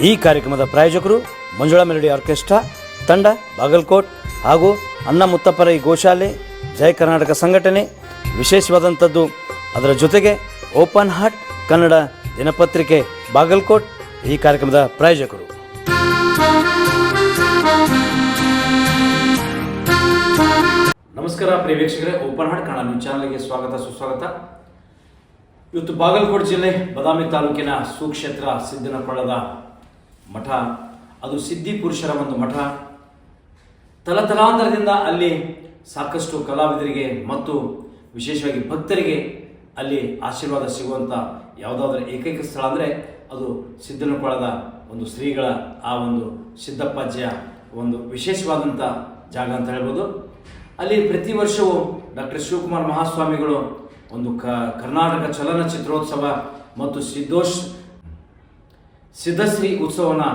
ಈ ಕಾರ್ಯಕ್ರಮದ ಪ್ರಾಯೋಜಕರು ಮಂಜುಳಾ ಮೆಲೋಡಿ ಆರ್ಕೆಸ್ಟ್ರಾ ತಂಡ ಬಾಗಲಕೋಟ್ ಹಾಗೂ ಅನ್ನ ಮುತ್ತಪ್ಪರೈ ಗೋಶಾಲೆ ಜಯ ಕರ್ನಾಟಕ ಸಂಘಟನೆ. ವಿಶೇಷವಾದಂಥದ್ದು ಅದರ ಜೊತೆಗೆ ಓಪನ್ ಹಾರ್ಟ್ ಕನ್ನಡ ದಿನಪತ್ರಿಕೆ ಬಾಗಲಕೋಟ್ ಈ ಕಾರ್ಯಕ್ರಮದ ಪ್ರಾಯೋಜಕರು. ನಮಸ್ಕಾರ ಪ್ರಿಯ ವೀಕ್ಷಕರೇ, ಓಪನ್ ಹಾರ್ಟ್ ಕನ್ನಡ ನ್ಯೂಸ್ ಚಾನಲ್ಗೆ ಸ್ವಾಗತ ಸುಸ್ವಾಗತ. ಇವತ್ತು ಬಾಗಲಕೋಟೆ ಜಿಲ್ಲೆ ಬದಾಮಿ ತಾಲೂಕಿನ ಸುಕ್ಷೇತ್ರ ಸಿದ್ದನಕೊಳ್ಳದ ಮಠ, ಅದು ಸಿದ್ಧಿ ಪುರುಷರ ಒಂದು ಮಠ. ತಲತಲಾಂತರದಿಂದ ಅಲ್ಲಿ ಸಾಕಷ್ಟು ಕಲಾವಿದರಿಗೆ ಮತ್ತು ವಿಶೇಷವಾಗಿ ಭಕ್ತರಿಗೆ ಅಲ್ಲಿ ಆಶೀರ್ವಾದ ಸಿಗುವಂಥ ಯಾವುದಾದ್ರೂ ಏಕೈಕ ಸ್ಥಳ ಅಂದರೆ ಅದು ಸಿದ್ದನಕೊಳ್ಳದ ಒಂದು ಶ್ರೀಗಳ ಆ ಒಂದು ಸಿದ್ದಪ್ಪಾಜಿಯ ಒಂದು ವಿಶೇಷವಾದಂಥ ಜಾಗ ಅಂತ ಹೇಳ್ಬೋದು. ಅಲ್ಲಿ ಪ್ರತಿ ವರ್ಷವೂ ಡಾಕ್ಟರ್ ಶಿವಕುಮಾರ ಮಹಾಸ್ವಾಮಿಗಳು ಒಂದು ಕರ್ನಾಟಕ ಚಲನಚಿತ್ರೋತ್ಸವ ಮತ್ತು ಸಿದ್ಧಶ್ರೀ ಉತ್ಸವವನ್ನು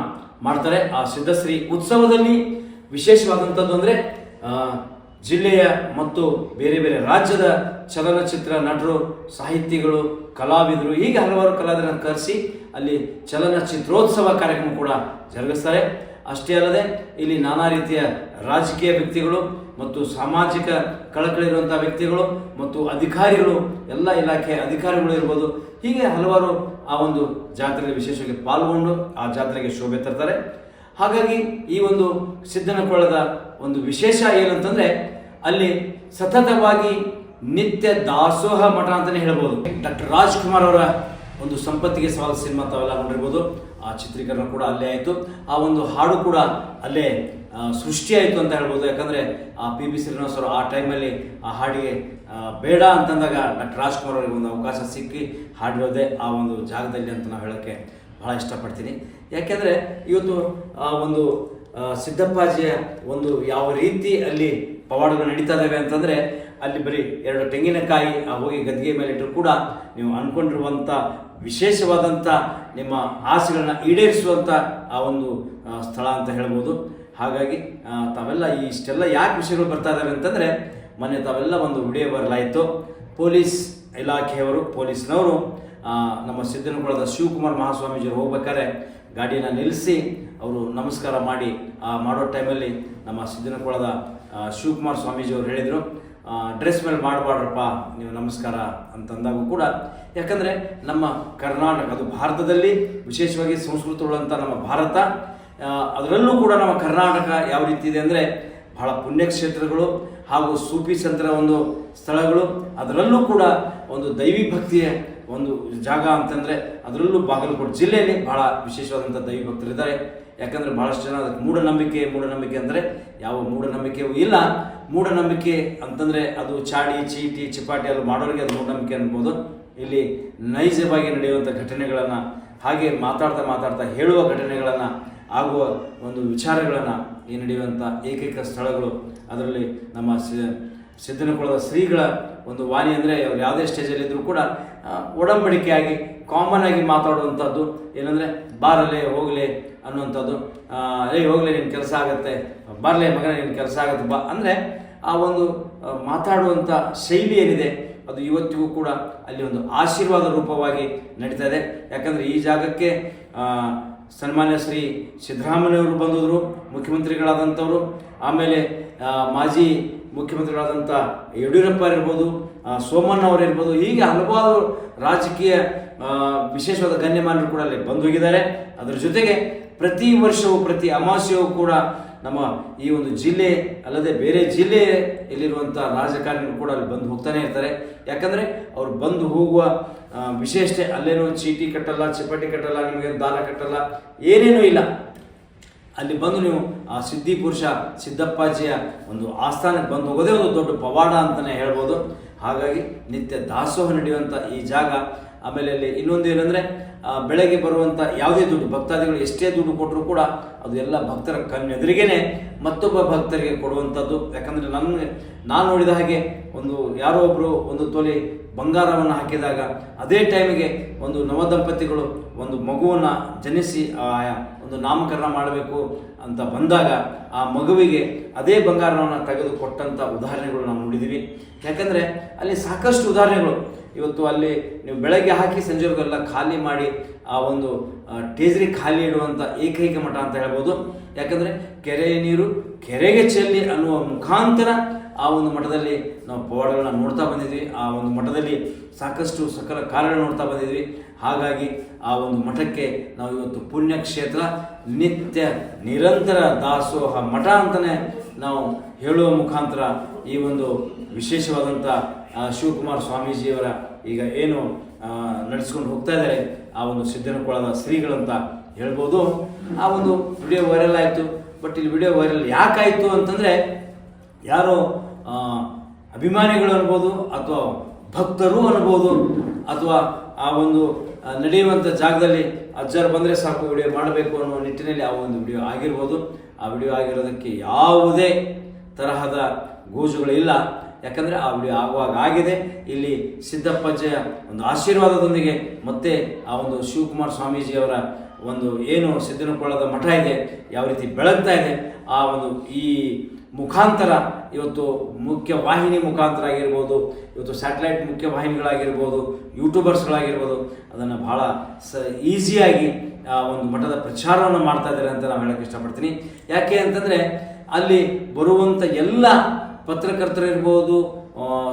ಮಾಡ್ತಾರೆ. ಆ ಸಿದ್ಧಶ್ರೀ ಉತ್ಸವದಲ್ಲಿ ವಿಶೇಷವಾದಂಥದ್ದು ಅಂದರೆ ಜಿಲ್ಲೆಯ ಮತ್ತು ಬೇರೆ ಬೇರೆ ರಾಜ್ಯದ ಚಲನಚಿತ್ರ ನಟರು, ಸಾಹಿತಿಗಳು, ಕಲಾವಿದರು, ಹೀಗೆ ಹಲವಾರು ಕಲಾವಿದರನ್ನು ಕರೆಸಿ ಅಲ್ಲಿ ಚಲನಚಿತ್ರೋತ್ಸವ ಕಾರ್ಯಕ್ರಮ ಕೂಡ ಜರುಗಿಸ್ತಾರೆ. ಅಷ್ಟೇ ಅಲ್ಲದೆ ಇಲ್ಲಿ ನಾನಾ ರೀತಿಯ ರಾಜಕೀಯ ವ್ಯಕ್ತಿಗಳು ಮತ್ತು ಸಾಮಾಜಿಕ ಕಳಕಳಿರುವಂಥ ವ್ಯಕ್ತಿಗಳು ಮತ್ತು ಅಧಿಕಾರಿಗಳು, ಎಲ್ಲ ಇಲಾಖೆಯ ಅಧಿಕಾರಿಗಳು ಇರ್ಬೋದು, ಹೀಗೆ ಹಲವಾರು ಆ ಒಂದು ಜಾತ್ರೆಗೆ ವಿಶೇಷವಾಗಿ ಪಾಲ್ಗೊಂಡು ಆ ಜಾತ್ರೆಗೆ ಶೋಭೆ ತರ್ತಾರೆ. ಹಾಗಾಗಿ ಈ ಒಂದು ಸಿದ್ದನಕೊಳ್ಳದ ಒಂದು ವಿಶೇಷ ಏನಂತಂದರೆ ಅಲ್ಲಿ ಸತತವಾಗಿ ನಿತ್ಯ ದಾಸೋಹ ಮಠ ಅಂತಲೇ ಹೇಳ್ಬೋದು. ಡಾಕ್ಟರ್ ರಾಜ್ಕುಮಾರ್ ಅವರ ಒಂದು ಸಂಪತ್ತಿಗೆ ಸವಾಲು ಸಿನಿಮಾ ತಾವೆಲ್ಲ ನೋಡಿರ್ಬೋದು. ಆ ಚಿತ್ರೀಕರಣ ಕೂಡ ಅಲ್ಲೇ ಆಯಿತು. ಆ ಒಂದು ಹಾಡು ಕೂಡ ಅಲ್ಲೇ ಸೃಷ್ಟಿಯಾಯಿತು ಅಂತ ಹೇಳ್ಬೋದು. ಯಾಕಂದರೆ ಆ ಪಿ ಬಿ ಶ್ರೀನಿವಾಸ್ ಅವರು ಆ ಟೈಮಲ್ಲಿ ಆ ಹಾಡಿಗೆ ಬೇಡ ಅಂತಂದಾಗ ಡಾಕ್ಟರ್ ರಾಜ್ಕುಮಾರ್ ಅವರಿಗೆ ಒಂದು ಅವಕಾಶ ಸಿಕ್ಕಿ ಹಾಡಿರೋದೇ ಆ ಒಂದು ಜಾಗದಲ್ಲಿ ಅಂತ ನಾವು ಹೇಳೋಕ್ಕೆ ಭಾಳ ಇಷ್ಟಪಡ್ತೀನಿ. ಯಾಕೆಂದರೆ ಇವತ್ತು ಆ ಒಂದು ಸಿದ್ದಪ್ಪಾಜಿಯ ಒಂದು ಯಾವ ರೀತಿ ಅಲ್ಲಿ ಪವಾಡಗಳು ನಡೀತಾ ಇದ್ದಾವೆ ಅಂತಂದರೆ ಅಲ್ಲಿ ಬರೀ 2 ತೆಂಗಿನಕಾಯಿ ಹೋಗಿ ಗದ್ದಿಗೆ ಮೇಲೆ ಇಟ್ಟರು ಕೂಡ ನೀವು ಅಂದ್ಕೊಂಡಿರುವಂಥ ವಿಶೇಷವಾದಂಥ ನಿಮ್ಮ ಆಸೆಗಳನ್ನ ಈಡೇರಿಸುವಂಥ ಆ ಒಂದು ಸ್ಥಳ ಅಂತ ಹೇಳ್ಬೋದು. ಹಾಗಾಗಿ ತಾವೆಲ್ಲ ಇಷ್ಟೆಲ್ಲ ಯಾಕೆ ವಿಷಯಗಳು ಬರ್ತಾ ಇದ್ದಾವೆ ಅಂತಂದರೆ ಮೊನ್ನೆ ತಾವೆಲ್ಲ ಒಂದು ವಿಡಿಯೋ ಬರಲಾಯಿತು. ಪೊಲೀಸ್ ಇಲಾಖೆಯವರು, ಪೊಲೀಸ್ನವರು ನಮ್ಮ ಸಿದ್ದನಕೊಳ್ಳದ ಶಿವಕುಮಾರ ಮಹಾಸ್ವಾಮೀಜಿಯವರು ಹೋಗ್ಬೇಕಾದ್ರೆ ಗಾಡಿಯನ್ನು ನಿಲ್ಲಿಸಿ ಅವರು ನಮಸ್ಕಾರ ಮಾಡಿ ಮಾಡೋ ಟೈಮಲ್ಲಿ ನಮ್ಮ ಸಿದ್ದನಕೊಳ್ಳದ ಶಿವಕುಮಾರ ಸ್ವಾಮೀಜಿಯವರು ಹೇಳಿದರು, ಡ್ರೆಸ್ ಮೇಲೆ ಮಾಡಬಾರ್ರಪ್ಪ ನೀವು ನಮಸ್ಕಾರ ಅಂತಂದಾಗೂ ಕೂಡ. ಯಾಕಂದರೆ ನಮ್ಮ ಕರ್ನಾಟಕ, ಅದು ಭಾರತದಲ್ಲಿ ವಿಶೇಷವಾಗಿ ಸಂಸ್ಕೃತವುಳ್ಳಂಥ ನಮ್ಮ ಭಾರತ, ಅದರಲ್ಲೂ ಕೂಡ ನಮ್ಮ ಕರ್ನಾಟಕ ಯಾವ ರೀತಿ ಇದೆ ಅಂದರೆ ಬಹಳ ಪುಣ್ಯಕ್ಷೇತ್ರಗಳು ಹಾಗೂ ಸೂಫಿ ಸಂತರ ಒಂದು ಸ್ಥಳಗಳು, ಅದರಲ್ಲೂ ಕೂಡ ಒಂದು ದೈವಿ ಭಕ್ತಿಯ ಒಂದು ಜಾಗ ಅಂತಂದರೆ ಅದರಲ್ಲೂ ಬಾಗಲಕೋಟೆ ಜಿಲ್ಲೆಯಲ್ಲಿ ಬಹಳ ವಿಶೇಷವಾದಂಥ ದೈವಿ ಭಕ್ತರಿದ್ದಾರೆ. ಯಾಕಂದರೆ ಭಾಳಷ್ಟು ಜನ ಅದಕ್ಕೆ ಮೂಢನಂಬಿಕೆ ಅಂದರೆ ಯಾವ ಮೂಢನಂಬಿಕೆಯೂ ಇಲ್ಲ. ಮೂಢನಂಬಿಕೆ ಅಂತಂದರೆ ಅದು ಚಾಡಿ ಚೀಟಿ ಚಿಪಾಟಿ ಅಲ್ಲಿ ಮಾಡೋರಿಗೆ ಅದು ಮೂಢನಂಬಿಕೆ ಅನ್ಬೋದು. ಇಲ್ಲಿ ನೈಜವಾಗಿ ನಡೆಯುವಂಥ ಘಟನೆಗಳನ್ನು, ಹಾಗೆ ಮಾತಾಡ್ತಾ ಹೇಳುವ ಘಟನೆಗಳನ್ನು, ಆಗುವ ಒಂದು ವಿಚಾರಗಳನ್ನು ಈ ನಡೆಯುವಂಥ ಏಕೈಕ ಸ್ಥಳಗಳು. ಅದರಲ್ಲಿ ನಮ್ಮ ಸಿದ್ದನಕೊಳ್ಳದ ಶ್ರೀಗಳ ಒಂದು ವಾಣಿ ಅಂದರೆ ಅವ್ರು ಯಾವುದೇ ಸ್ಟೇಜಲ್ಲಿದ್ದರೂ ಕೂಡ ಒಡಂಬಡಿಕೆಯಾಗಿ ಕಾಮನ್ ಆಗಿ ಮಾತಾಡುವಂಥದ್ದು ಏನಂದರೆ ಬಾರಲೇ ಹೋಗಲೇ ಅನ್ನುವಂಥದ್ದು. ಹೋಗಲೇ ನಿನ್ನ ಕೆಲಸ ಆಗುತ್ತೆ, ಬರಲೇ ಮಗನೇ ನಿನ್ನ ಕೆಲಸ ಆಗುತ್ತೆ ಬಾ ಅಂದರೆ ಆ ಒಂದು ಮಾತಾಡುವಂಥ ಶೈಲಿ ಏನಿದೆ ಅದು ಇವತ್ತಿಗೂ ಕೂಡ ಅಲ್ಲಿ ಒಂದು ಆಶೀರ್ವಾದ ರೂಪವಾಗಿ ನಡೀತಾ ಇದೆ. ಯಾಕಂದರೆ ಈ ಜಾಗಕ್ಕೆ ಸನ್ಮಾನ್ಯ ಶ್ರೀ ಸಿದ್ದರಾಮಯ್ಯವರು ಬಂದಿದ್ರು, ಮುಖ್ಯಮಂತ್ರಿಗಳಾದಂಥವರು. ಆಮೇಲೆ ಮಾಜಿ ಮುಖ್ಯಮಂತ್ರಿಗಳಾದಂಥ ಯಡಿಯೂರಪ್ಪ ಇರ್ಬೋದು, ಸೋಮಣ್ಣ ಅವರು ಇರ್ಬೋದು, ಹೀಗೆ ಹಲವಾರು ರಾಜಕೀಯ ವಿಶೇಷವಾದ ಗಣ್ಯಮಾನ್ಯರು ಕೂಡ ಅಲ್ಲಿ ಬಂದು ಹೋಗಿದ್ದಾರೆ. ಅದರ ಜೊತೆಗೆ ಪ್ರತಿ ವರ್ಷವೂ ಪ್ರತಿ ಅಮಾವಾಸ್ಯೆಯೂ ಕೂಡ ನಮ್ಮ ಈ ಒಂದು ಜಿಲ್ಲೆ ಅಲ್ಲದೆ ಬೇರೆ ಜಿಲ್ಲೆಯಲ್ಲಿರುವಂಥ ರಾಜಕಾರಣಿಗಳು ಕೂಡ ಅಲ್ಲಿ ಬಂದು ಹೋಗ್ತಾನೆ ಇರ್ತಾರೆ. ಯಾಕಂದರೆ ಅವ್ರು ಬಂದು ಹೋಗುವ ವಿಶೇಷತೆ ಅಲ್ಲೇನೂ ಚೀಟಿ ಕಟ್ಟಲ್ಲ, ಚಿಪಾಟಿ ಕಟ್ಟಲ್ಲ, ನಿಮಗೆ ದಾರ ಕಟ್ಟಲ್ಲ, ಏನೇನೂ ಇಲ್ಲ. ಅಲ್ಲಿ ಬಂದು ನೀವು ಆ ಸಿದ್ಧಿ ಪುರುಷ ಸಿದ್ದಪ್ಪಾಜಿಯ ಒಂದು ಆಸ್ಥಾನಕ್ಕೆ ಬಂದು ಹೋಗೋದೇ ಒಂದು ದೊಡ್ಡ ಪವಾಡ ಅಂತಲೇ ಹೇಳ್ಬೋದು. ಹಾಗಾಗಿ ನಿತ್ಯ ದಾಸೋಹ ನಡೆಯುವಂಥ ಈ ಜಾಗ. ಆಮೇಲೆ ಅಲ್ಲಿ ಇನ್ನೊಂದು ಏನಂದರೆ ಬೆಳಗ್ಗೆ ಬರುವಂಥ ಯಾವುದೇ ದುಡ್ಡು, ಭಕ್ತಾದಿಗಳು ಎಷ್ಟೇ ದುಡ್ಡು ಕೊಟ್ಟರು ಕೂಡ ಅದು ಎಲ್ಲ ಭಕ್ತರ ಕಣ್ಣೆದುರಿಗೇನೆ ಮತ್ತೊಬ್ಬ ಭಕ್ತರಿಗೆ ಕೊಡುವಂಥದ್ದು. ಯಾಕಂದರೆ ನಾನು ನೋಡಿದ ಹಾಗೆ ಒಂದು ಯಾರೋ ಒಬ್ಬರು ಒಂದು ತೊಲೆ ಬಂಗಾರವನ್ನು ಹಾಕಿದಾಗ ಅದೇ ಟೈಮಿಗೆ ಒಂದು ನವದಂಪತಿಗಳು ಒಂದು ಮಗುವನ್ನು ಜನಿಸಿ ಒಂದು ನಾಮಕರಣ ಮಾಡಬೇಕು ಅಂತ ಬಂದಾಗ ಆ ಮಗುವಿಗೆ ಅದೇ ಬಂಗಾರವನ್ನು ತೆಗೆದು ಕೊಟ್ಟಂಥ ಉದಾಹರಣೆಗಳು ನಾವು ನೋಡಿದ್ದೀವಿ. ಯಾಕಂದರೆ ಅಲ್ಲಿ ಸಾಕಷ್ಟು ಉದಾಹರಣೆಗಳು ಇವತ್ತು ಅಲ್ಲಿ ನೀವು ಬೆಳಗ್ಗೆ ಹಾಕಿ ಸಂಜೆವರೆಗೆಲ್ಲ ಖಾಲಿ ಮಾಡಿ ಆ ಒಂದು ಟೇಜರಿ ಖಾಲಿ ಇಡುವಂಥ ಏಕೈಕ ಮಠ ಅಂತ ಹೇಳ್ಬೋದು. ಯಾಕಂದರೆ ಕೆರೆಯ ನೀರು ಕೆರೆಗೆ ಚೆಲ್ಲಿ ಅನ್ನುವ ಮುಖಾಂತರ ಆ ಒಂದು ಮಠದಲ್ಲಿ ನಾವು ಪವಾಡಗಳನ್ನ ನೋಡ್ತಾ ಬಂದಿದ್ವಿ. ಆ ಒಂದು ಮಠದಲ್ಲಿ ಸಾಕಷ್ಟು ಸಕಲ ಕಾರ್ಯಗಳು ನೋಡ್ತಾ ಬಂದಿದ್ವಿ. ಹಾಗಾಗಿ ಆ ಒಂದು ಮಠಕ್ಕೆ ನಾವು ಇವತ್ತು ಪುಣ್ಯಕ್ಷೇತ್ರ, ನಿತ್ಯ ನಿರಂತರ ದಾಸೋಹ ಮಠ ಅಂತಲೇ ನಾವು ಹೇಳುವ ಮುಖಾಂತರ ಈ ಒಂದು ವಿಶೇಷವಾದಂಥ ಶಿವಕುಮಾರ ಸ್ವಾಮೀಜಿಯವರ ಈಗ ಏನು ನಡೆಸ್ಕೊಂಡು ಹೋಗ್ತಾ ಇದ್ದಾರೆ ಆ ಒಂದು ಸಿದ್ದನಕೊಳದ ಶ್ರೀಗಳಂತ ಹೇಳ್ಬೋದು. ಆ ಒಂದು ವಿಡಿಯೋ ವೈರಲ್ ಆಯಿತು. ಬಟ್ ಇಲ್ಲಿ ವಿಡಿಯೋ ವೈರಲ್ ಯಾಕಾಯಿತು ಅಂತಂದರೆ ಯಾರೋ ಅಭಿಮಾನಿಗಳು ಅನ್ಬೋದು ಅಥವಾ ಭಕ್ತರು ಅನ್ಬೋದು ಅಥವಾ ಆ ಒಂದು ನಡೆಯುವಂಥ ಜಾಗದಲ್ಲಿ ಅಜ್ಜರು ಬಂದರೆ ಸಾಕು ವಿಡಿಯೋ ಮಾಡಬೇಕು ಅನ್ನೋ ನಿಟ್ಟಿನಲ್ಲಿ ಆ ಒಂದು ವಿಡಿಯೋ ಆಗಿರ್ಬೋದು. ಆ ವಿಡಿಯೋ ಆಗಿರೋದಕ್ಕೆ ಯಾವುದೇ ತರಹದ ಗೋಜುಗಳಿಲ್ಲ. ಯಾಕಂದರೆ ಆ ವಿಡಿಯೋ ಆಗುವಾಗ ಆಗಿದೆ. ಇಲ್ಲಿ ಸಿದ್ದಪ್ಪಜ್ಜೆಯ ಒಂದು ಆಶೀರ್ವಾದದೊಂದಿಗೆ ಮತ್ತೆ ಆ ಒಂದು ಶಿವಕುಮಾರ ಸ್ವಾಮೀಜಿಯವರ ಒಂದು ಏನು ಸಿದ್ದನಕೊಳದ ಮಠ ಇದೆ ಯಾವ ರೀತಿ ಬೆಳಗ್ತಾ ಇದೆ ಆ ಒಂದು ಈ ಮುಖಾಂತರ ಇವತ್ತು ಮುಖ್ಯ ವಾಹಿನಿ ಮುಖಾಂತರ ಆಗಿರ್ಬೋದು, ಇವತ್ತು ಸ್ಯಾಟಲೈಟ್ ಮುಖ್ಯ ವಾಹಿನಿಗಳಾಗಿರ್ಬೋದು, ಯೂಟ್ಯೂಬರ್ಸ್ಗಳಾಗಿರ್ಬೋದು, ಅದನ್ನು ಬಹಳ ಈಸಿಯಾಗಿ ಆ ಒಂದು ಮಠದ ಪ್ರಚಾರವನ್ನು ಮಾಡ್ತಾ ಇದ್ದಾರೆ ಅಂತ ನಾನು ಹೇಳೋಕ್ಕೆ ಇಷ್ಟಪಡ್ತೀನಿ. ಯಾಕೆ ಅಂತಂದರೆ ಅಲ್ಲಿ ಬರುವಂಥ ಎಲ್ಲ ಪತ್ರಕರ್ತರಿರ್ಬೋದು,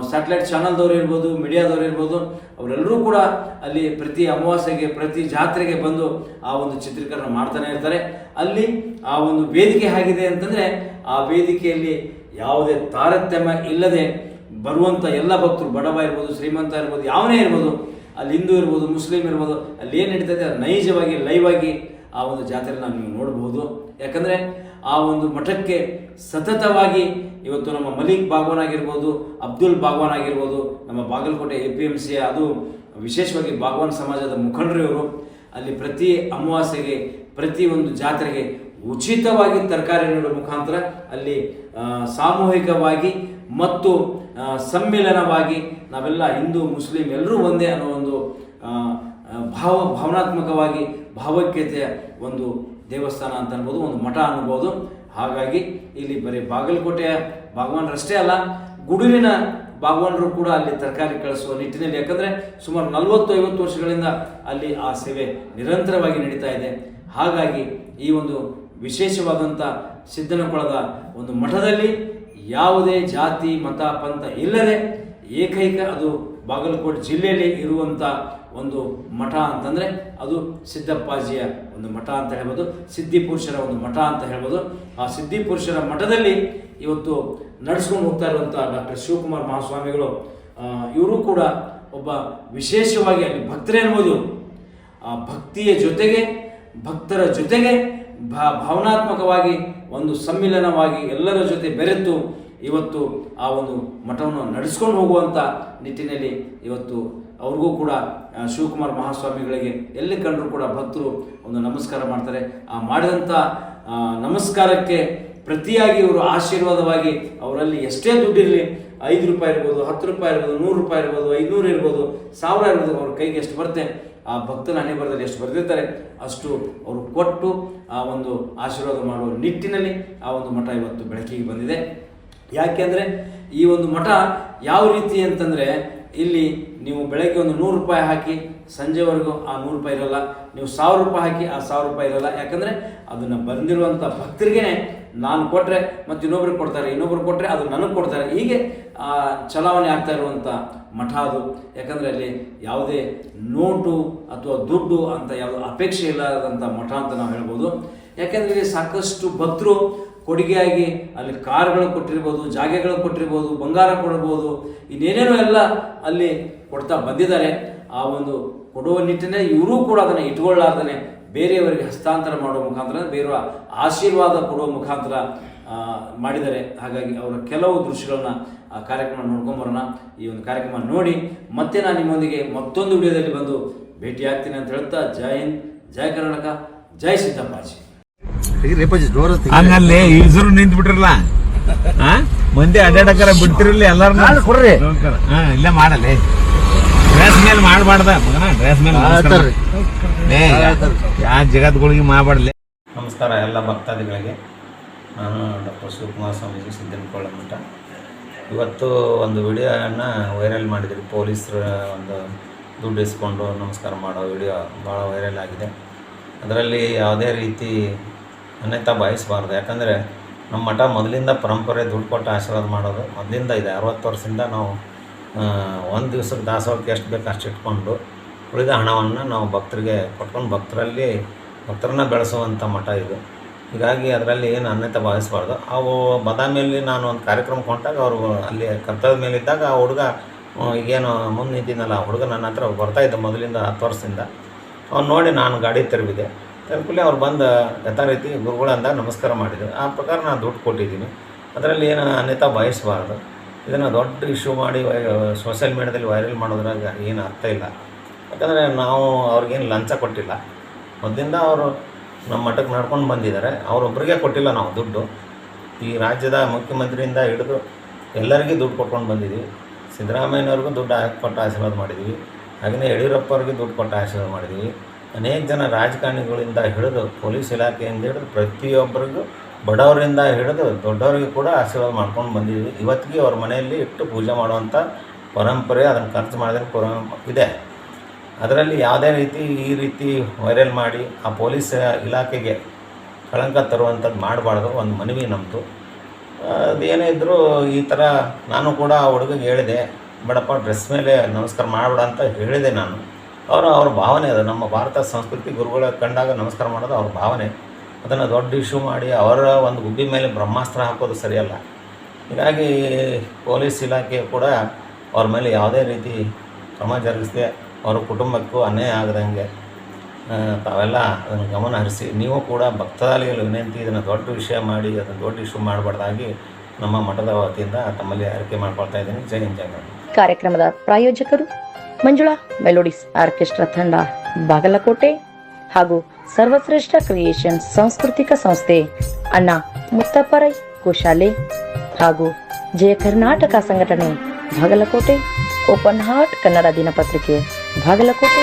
ಸ್ಯಾಟಲೈಟ್ ಚಾನಲ್ದವ್ರು ಇರ್ಬೋದು, ಮೀಡಿಯಾದವ್ರು ಇರ್ಬೋದು, ಅವರೆಲ್ಲರೂ ಕೂಡ ಅಲ್ಲಿ ಪ್ರತಿ ಅಮಾವಾಸ್ಯೆಗೆ ಪ್ರತಿ ಜಾತ್ರೆಗೆ ಬಂದು ಆ ಒಂದು ಚಿತ್ರೀಕರಣ ಮಾಡ್ತಾನೆ ಇರ್ತಾರೆ. ಅಲ್ಲಿ ಆ ಒಂದು ವೇದಿಕೆ ಆಗಿದೆ ಅಂತಂದರೆ ಆ ವೇದಿಕೆಯಲ್ಲಿ ಯಾವುದೇ ತಾರತಮ್ಯ ಇಲ್ಲದೆ ಬರುವಂಥ ಎಲ್ಲ ಭಕ್ತರು, ಬಡವ ಇರ್ಬೋದು, ಶ್ರೀಮಂತ ಇರ್ಬೋದು, ಯಾವನೇ ಇರ್ಬೋದು, ಅಲ್ಲಿ ಹಿಂದೂ ಇರ್ಬೋದು, ಮುಸ್ಲಿಂ ಇರ್ಬೋದು, ಅಲ್ಲಿ ಏನು ನಡೀತದೆ ನೈಜವಾಗಿ ಲೈವ್ ಆಗಿ ಆ ಒಂದು ಜಾತ್ರೆನ ನೀವು ನೋಡ್ಬೋದು. ಯಾಕಂದರೆ ಆ ಒಂದು ಮಠಕ್ಕೆ ಸತತವಾಗಿ ಇವತ್ತು ನಮ್ಮ ಮಲಿಕ್ ಬಾಗ್ವಾನ್ ಆಗಿರ್ಬೋದು, ಅಬ್ದುಲ್ ಬಾಗ್ವಾನ್ ಆಗಿರ್ಬೋದು, ನಮ್ಮ ಬಾಗಲಕೋಟೆ APMC ಅದು ವಿಶೇಷವಾಗಿ ಬಾಗ್ವಾನ್ ಸಮಾಜದ ಮುಖಂಡರು ಇವರು ಅಲ್ಲಿ ಪ್ರತಿ ಅಮಾವಾಸ್ಯೆಗೆ ಪ್ರತಿ ಒಂದು ಜಾತ್ರೆಗೆ ಉಚಿತವಾಗಿ ತರಕಾರಿ ನೀಡುವ ಮುಖಾಂತರ ಅಲ್ಲಿ ಸಾಮೂಹಿಕವಾಗಿ ಮತ್ತು ಸಮ್ಮಿಲನವಾಗಿ ನಾವೆಲ್ಲ ಹಿಂದೂ ಮುಸ್ಲಿಂ ಎಲ್ಲರೂ ಒಂದೇ ಅನ್ನೋ ಒಂದು ಭಾವನಾತ್ಮಕವಾಗಿ ಭಾವೈಕ್ಯತೆಯ ಒಂದು ದೇವಸ್ಥಾನ ಅಂತ ಅನ್ಬೋದು, ಒಂದು ಮಠ ಅನ್ಬೋದು. ಹಾಗಾಗಿ ಇಲ್ಲಿ ಬರೀ ಬಾಗಲಕೋಟೆಯ ಬಾಗವಾನರಷ್ಟೇ ಅಲ್ಲ, ಗುಡೂರಿನ ಬಾಗವಾನರು ಕೂಡ ಅಲ್ಲಿ ತರಕಾರಿ ಕಳಿಸುವ ನಿಟ್ಟಿನಲ್ಲಿ, ಯಾಕಂದರೆ ಸುಮಾರು 40-50 ವರ್ಷಗಳಿಂದ ಅಲ್ಲಿ ಆ ಸೇವೆ ನಿರಂತರವಾಗಿ ನಡೀತಾ ಇದೆ. ಹಾಗಾಗಿ ಈ ಒಂದು ವಿಶೇಷವಾದಂಥ ಸಿದ್ದನಕೊಳದ ಒಂದು ಮಠದಲ್ಲಿ ಯಾವುದೇ ಜಾತಿ ಮತ ಪಂಥ ಇಲ್ಲದೆ ಏಕೈಕ ಅದು ಬಾಗಲಕೋಟೆ ಜಿಲ್ಲೆಯಲ್ಲಿ ಇರುವಂಥ ಒಂದು ಮಠ ಅಂತಂದರೆ ಅದು ಸಿದ್ದಪ್ಪಾಜಿಯ ಒಂದು ಮಠ ಅಂತ ಹೇಳ್ಬೋದು, ಸಿದ್ಧಿಪುರುಷರ ಒಂದು ಮಠ ಅಂತ ಹೇಳ್ಬೋದು. ಆ ಸಿದ್ಧಿಪುರುಷರ ಮಠದಲ್ಲಿ ಇವತ್ತು ನಡೆಸ್ಕೊಂಡು ಹೋಗ್ತಾ ಇರುವಂಥ ಡಾಕ್ಟರ್ ಶಿವಕುಮಾರ ಮಹಾಸ್ವಾಮಿಗಳು ಇವರು ಕೂಡ ಒಬ್ಬ ವಿಶೇಷವಾಗಿ ಅಲ್ಲಿ ಭಕ್ತರೇ ಅನ್ಬೋದು. ಆ ಭಕ್ತಿಯ ಜೊತೆಗೆ ಭಕ್ತರ ಜೊತೆಗೆ ಭಾವನಾತ್ಮಕವಾಗಿ ಒಂದು ಸಮ್ಮಿಲನವಾಗಿ ಎಲ್ಲರ ಜೊತೆ ಬೆರೆತು ಇವತ್ತು ಆ ಒಂದು ಮಠವನ್ನು ನಡೆಸ್ಕೊಂಡು ಹೋಗುವಂಥ ನಿಟ್ಟಿನಲ್ಲಿ ಇವತ್ತು ಅವ್ರಿಗೂ ಕೂಡ ಶಿವಕುಮಾರ ಮಹಾಸ್ವಾಮಿಗಳಿಗೆ ಎಲ್ಲಿ ಕಂಡರೂ ಕೂಡ ಭಕ್ತರು ಒಂದು ನಮಸ್ಕಾರ ಮಾಡ್ತಾರೆ. ಆ ಮಾಡಿದಂಥ ನಮಸ್ಕಾರಕ್ಕೆ ಪ್ರತಿಯಾಗಿ ಇವರು ಆಶೀರ್ವಾದವಾಗಿ ಅವರಲ್ಲಿ ಎಷ್ಟೇ ದುಡ್ಡಿರಲಿ, 5 ರೂಪಾಯಿ ಇರ್ಬೋದು, 10 ರೂಪಾಯಿ ಇರ್ಬೋದು, 100 ರೂಪಾಯಿ ಇರ್ಬೋದು, 500 ಇರ್ಬೋದು, 1000 ಇರ್ಬೋದು, ಅವ್ರ ಕೈಗೆ ಎಷ್ಟು ಬರುತ್ತೆ ಆ ಭಕ್ತನ ಹಣೆ ಬರದಲ್ಲಿ ಎಷ್ಟು ಬರೆದಿರ್ತಾರೆ ಅಷ್ಟು ಅವರು ಕೊಟ್ಟು ಆ ಒಂದು ಆಶೀರ್ವಾದ ಮಾಡುವ ನಿಟ್ಟಿನಲ್ಲಿ ಆ ಒಂದು ಮಠ ಇವತ್ತು ಬೆಳಕಿಗೆ ಬಂದಿದೆ. ಯಾಕೆಂದರೆ ಈ ಒಂದು ಮಠ ಯಾವ ರೀತಿ ಅಂತಂದರೆ ಇಲ್ಲಿ ನೀವು ಬೆಳಗ್ಗೆ ಒಂದು 100 ರೂಪಾಯಿ ಹಾಕಿ ಸಂಜೆವರೆಗೂ ಆ 100 ರೂಪಾಯಿ ಇರಲ್ಲ, ನೀವು 1000 ರೂಪಾಯಿ ಹಾಕಿ ಆ 1000 ರೂಪಾಯಿ ಇರಲ್ಲ. ಯಾಕಂದರೆ ಅದನ್ನು ಬಂದಿರುವಂಥ ಭಕ್ತರಿಗೆ ನಾನು ಕೊಟ್ಟರೆ ಮತ್ತು ಇನ್ನೊಬ್ರಿಗೆ ಕೊಡ್ತಾರೆ, ಇನ್ನೊಬ್ರು ಕೊಟ್ಟರೆ ಅದು ನನಗೆ ಕೊಡ್ತಾರೆ, ಹೀಗೆ ಚಲಾವಣೆ ಆಗ್ತಾ ಇರುವಂಥ ಮಠ ಅದು. ಯಾಕಂದರೆ ಅಲ್ಲಿ ಯಾವುದೇ ನೋಟು ಅಥವಾ ದುಡ್ಡು ಅಂತ ಯಾವುದೋ ಅಪೇಕ್ಷೆ ಇಲ್ಲದಂಥ ಮಠ ಅಂತ ನಾವು ಹೇಳ್ಬೋದು. ಯಾಕೆಂದರೆ ಇಲ್ಲಿ ಸಾಕಷ್ಟು ಭಕ್ತರು ಕೊಡುಗೆಯಾಗಿ ಅಲ್ಲಿ ಕಾರ್ಗಳು ಕೊಟ್ಟಿರ್ಬೋದು, ಜಾಗೆಗಳು ಕೊಟ್ಟಿರ್ಬೋದು, ಬಂಗಾರ ಕೊಡ್ಬೋದು, ಇನ್ನೇನೇನೋ ಎಲ್ಲ ಅಲ್ಲಿ ಕೊಡ್ತಾ ಬಂದಿದ್ದಾರೆ. ಆ ಒಂದು ಕೊಡುವ ನಿಟ್ಟಿನಲ್ಲಿ ಇವರು ಕೂಡ ಅದನ್ನು ಇಟ್ಕೊಳ್ಳಾರ್ದೇ ಬೇರೆಯವರಿಗೆ ಹಸ್ತಾಂತರ ಮಾಡುವ ಮುಖಾಂತರ ಬೇರೆ ಆಶೀರ್ವಾದ ಕೊಡುವ ಮುಖಾಂತರ ಮಾಡಿದ್ದಾರೆ. ಹಾಗಾಗಿ ಅವರ ಕೆಲವು ದೃಶ್ಯಗಳನ್ನ ಆ ಕಾರ್ಯಕ್ರಮ ನೋಡ್ಕೊಂಬರೋಣ. ಈ ಒಂದು ಕಾರ್ಯಕ್ರಮ ನೋಡಿ ಮತ್ತೆ ನಾನು ನಿಮ್ಮೊಂದಿಗೆ ಮತ್ತೊಂದು ವಿಡಿಯೋದಲ್ಲಿ ಬಂದು ಭೇಟಿಯಾಗ್ತೀನಿ ಅಂತ ಹೇಳ್ತಾ ಜೈ ಹಿಂದ್, ಜೈ ಕರ್ನಾಟಕ, ಜೈ ಸಿದ್ದಪ್ಪಾಜಿ. ಹಂಗಲ್ಲಿ ಈಸರು ನಿಂತ್ ಬಿಟ್ರಲ್ಲ, ಮಂದಿ ಅಡ್ಡಾಡಕರ ಬಿಡ್ತಿರಲಿ ಎಲ್ಲಾರು ಕೊಡ್ರಿ. ಇಲ್ಲೇ ಮಾಡಲ್ಲ, ಡ್ರೆಸ್ ಮೇಲೆ ಮಾಡಬಾರ್ದ ಮಗನ, ಡ್ರೆಸ್ ಮೇಲೆ ಯಾ ಜಗತ್ಗಳಿಗೆ ಮಾಡಬಾರ್ಲೆ. ನಮಸ್ಕಾರ ಎಲ್ಲ ಭಕ್ತಾದಿಗಳಿಗೆ. ನಾನು ಡಾಕ್ಟರ್ ಶಿವಕುಮಾರ ಸ್ವಾಮೀಜಿ, ಸಿದ್ದನಕೊಳ ಮಠ. ಇವತ್ತು ಒಂದು ವಿಡಿಯೋನ ವೈರಲ್ ಮಾಡಿದ್ರಿ. ಪೊಲೀಸರ ಒಂದು ದುಡ್ಡು ಇಸ್ಕೊಂಡು ನಮಸ್ಕಾರ ಮಾಡೋ ವಿಡಿಯೋ ಭಾಳ ವೈರಲ್ ಆಗಿದೆ. ಅದರಲ್ಲಿ ಯಾವುದೇ ರೀತಿ ಅನ್ಯತಾ ಭಾವಿಸಬಾರ್ದು. ಯಾಕಂದರೆ ನಮ್ಮ ಮಠ ಮೊದಲಿಂದ ಪರಂಪರೆ ದುಡ್ಡು ಕೊಟ್ಟು ಆಶೀರ್ವಾದ ಮಾಡೋದು ಮೊದಲಿಂದ ಇದೆ. 60 ವರ್ಷದಿಂದ ನಾವು ಒಂದು ದಿವ್ಸಕ್ಕೆ ದಾಸೋಹಕ್ಕೆ ಎಷ್ಟು ಬೇಕು ಅಷ್ಟು ಇಟ್ಕೊಂಡು ಉಳಿದ ಹಣವನ್ನು ನಾವು ಭಕ್ತರಿಗೆ ಕೊಟ್ಕೊಂಡು ಭಕ್ತರನ್ನ ಬೆಳೆಸುವಂಥ ಮಠ ಇದು. ಹೀಗಾಗಿ ಅದರಲ್ಲಿ ಏನು ಅನ್ಯತಾ ಭಾವಿಸಬಾರ್ದು. ಅವು ಬಾದಾಮಿಯಲ್ಲಿ ನಾನು ಒಂದು ಕಾರ್ಯಕ್ರಮಕ್ಕೆ ಹೊಂಟಾಗ ಅವರು ಅಲ್ಲಿ ಕರ್ತವ್ಯದ ಮೇಲಿದ್ದಾಗ ಆ ಹುಡುಗ ಈಗೇನು ಮುಂದೆ ನಿಂತಿದ್ದನಲ್ಲ, ಆ ಹುಡುಗ ನನ್ನ ಹತ್ರ ಬರ್ತಾಯಿದ್ದ ಮೊದಲಿಂದ 10 ವರ್ಷದಿಂದ. ಅವ್ನು ನೋಡಿ ನಾನು ಗಾಡಿ ತೆರವಿದೆ. ತೆರಕೂಲಿ ಅವ್ರು ಬಂದು ಯಥಾರೀತಿ ಗುರುಗಳಂದ ನಮಸ್ಕಾರ ಮಾಡಿದ್ರು. ಆ ಪ್ರಕಾರ ನಾನು ದುಡ್ಡು ಕೊಟ್ಟಿದ್ದೀನಿ. ಅದರಲ್ಲಿ ಏನು ಅನ್ಯತಾ ಭಾವಿಸಬಾರ್ದು. ಇದನ್ನು ದೊಡ್ಡ ಇಶ್ಯೂ ಮಾಡಿ ಸೋಷಿಯಲ್ ಮೀಡ್ಯಾದಲ್ಲಿ ವೈರಲ್ ಮಾಡೋದ್ರಾಗ ಏನು ಅರ್ಥ ಇಲ್ಲ. ಯಾಕಂದರೆ ನಾವು ಅವ್ರಿಗೇನು ಲಂಚ ಕೊಟ್ಟಿಲ್ಲ. ಮೊದಲಿಂದ ಅವರು ನಮ್ಮ ಮಠಕ್ಕೆ ನಡ್ಕೊಂಡು ಬಂದಿದ್ದಾರೆ. ಅವರೊಬ್ಬರಿಗೆ ಕೊಟ್ಟಿಲ್ಲ ನಾವು ದುಡ್ಡು. ಈ ರಾಜ್ಯದ ಮುಖ್ಯಮಂತ್ರಿಯಿಂದ ಹಿಡಿದು ಎಲ್ಲರಿಗೂ ದುಡ್ಡು ಕೊಟ್ಕೊಂಡು ಬಂದಿದ್ದೀವಿ. ಸಿದ್ದರಾಮಯ್ಯನವ್ರಿಗೂ ದುಡ್ಡು ಕೊಟ್ಟು ಆಶೀರ್ವಾದ ಮಾಡಿದ್ದೀವಿ. ಹಾಗೆಯೇ ಯಡಿಯೂರಪ್ಪ ಅವ್ರಿಗೆ ದುಡ್ಡು ಕೊಟ್ಟು ಆಶೀರ್ವಾದ ಮಾಡಿದ್ದೀವಿ. ಅನೇಕ ಜನ ರಾಜಕಾರಣಿಗಳಿಂದ ಹಿಡಿದು ಪೊಲೀಸ್ ಇಲಾಖೆಯಿಂದ ಹಿಡಿದು ಪ್ರತಿಯೊಬ್ಬರಿಗೂ ಬಡವರಿಂದ ಹಿಡಿದು ದೊಡ್ಡವರಿಗೆ ಕೂಡ ಆಶೀರ್ವಾದ ಮಾಡ್ಕೊಂಡು ಬಂದಿದ್ದೀವಿ. ಇವತ್ತಿಗೆ ಅವ್ರ ಮನೆಯಲ್ಲಿ ಇಟ್ಟು ಪೂಜೆ ಮಾಡುವಂಥ ಪರಂಪರೆ, ಅದನ್ನು ಖರ್ಚು ಮಾಡಿದ್ರೆ ಇದೆ. ಅದರಲ್ಲಿ ಯಾವುದೇ ರೀತಿ ಈ ರೀತಿ ವೈರಲ್ ಮಾಡಿ ಆ ಪೊಲೀಸ್ ಇಲಾಖೆಗೆ ಕಳಂಕ ತರುವಂಥದ್ದು ಮಾಡಬಾರ್ದು. ಒಂದು ಮನವಿ ನಮ್ಮದು. ಅದೇನೇ ಇದ್ದರೂ ಈ ಥರ ನಾನು ಕೂಡ ಆ ಹುಡುಗಿಗೆ ಹೇಳಿದೆ, ಬೇಡಪ್ಪ ಡ್ರೆಸ್ ಮೇಲೆ ನಮಸ್ಕಾರ ಮಾಡಬೇಡ ಅಂತ ಹೇಳಿದೆ ನಾನು. ಅವ್ರ ಭಾವನೆ ಅದು. ನಮ್ಮ ಭಾರತ ಸಂಸ್ಕೃತಿ ಗುರುಗಳ ಕಂಡಾಗ ನಮಸ್ಕಾರ ಮಾಡೋದು ಅವ್ರ ಭಾವನೆ. ಅದನ್ನು ದೊಡ್ಡ ಇಶ್ಯೂ ಮಾಡಿ ಅವರ ಒಂದು ಗುಬ್ಬಿ ಮೇಲೆ ಬ್ರಹ್ಮಾಸ್ತ್ರ ಹಾಕೋದು ಸರಿಯಲ್ಲ. ಹೀಗಾಗಿ ಪೊಲೀಸ್ ಇಲಾಖೆ ಕೂಡ ಅವ್ರ ಮೇಲೆ ಯಾವುದೇ ರೀತಿ ಕ್ರಮ ಜರುಗಿಸದೆ ಅವರ ಕುಟುಂಬಕ್ಕೂ ಅನ್ಯಾಯ ಆಗದಂಗೆ ತಾವೆಲ್ಲ ಅದನ್ನು ಗಮನ ಹರಿಸಿ, ನೀವು ಕೂಡ ಭಕ್ತಾದಿಗಳ ವಿನಂತಿ ಇದನ್ನು ದೊಡ್ಡ ವಿಷಯ ಮಾಡಿ ಅದನ್ನು ದೊಡ್ಡ ಇಶ್ಯೂ ಮಾಡಬಾರ್ದಾಗಿ ನಮ್ಮ ಮಠದ ವತಿಯಿಂದ ತಮ್ಮಲ್ಲಿ ಆರೈಕೆ ಮಾಡ್ಕೊಳ್ತಾ ಇದ್ದೀನಿ. ಜೈ ಹಿಂದ್, ಜೈ ಕರ್ನಾಟಕ. ಕಾರ್ಯಕ್ರಮದ ಪ್ರಾಯೋಜಕರು ಮಂಜುಳಾ ಮೆಲೋಡಿಸ್ ಆರ್ಕೆಸ್ಟ್ರಾ ತಂಡ ಬಾಗಲಕೋಟೆ ಹಾಗೂ ಸರ್ವಶ್ರೇಷ್ಠ ಕ್ರಿಯೇಷನ್ ಸಾಂಸ್ಕೃತಿಕ ಸಂಸ್ಥೆ ಅಣ್ಣ ಮುತ್ತಪ್ಪರೈ ಗೋಶಾಲೆ ಹಾಗೂ ಜಯ ಕರ್ನಾಟಕ ಸಂಘಟನೆ ಬಾಗಲಕೋಟೆ, ಓಪನ್ ಹಾರ್ಟ್ ಕನ್ನಡ ದಿನಪತ್ರಿಕೆ ಬಾಗಲಕೋಟೆ.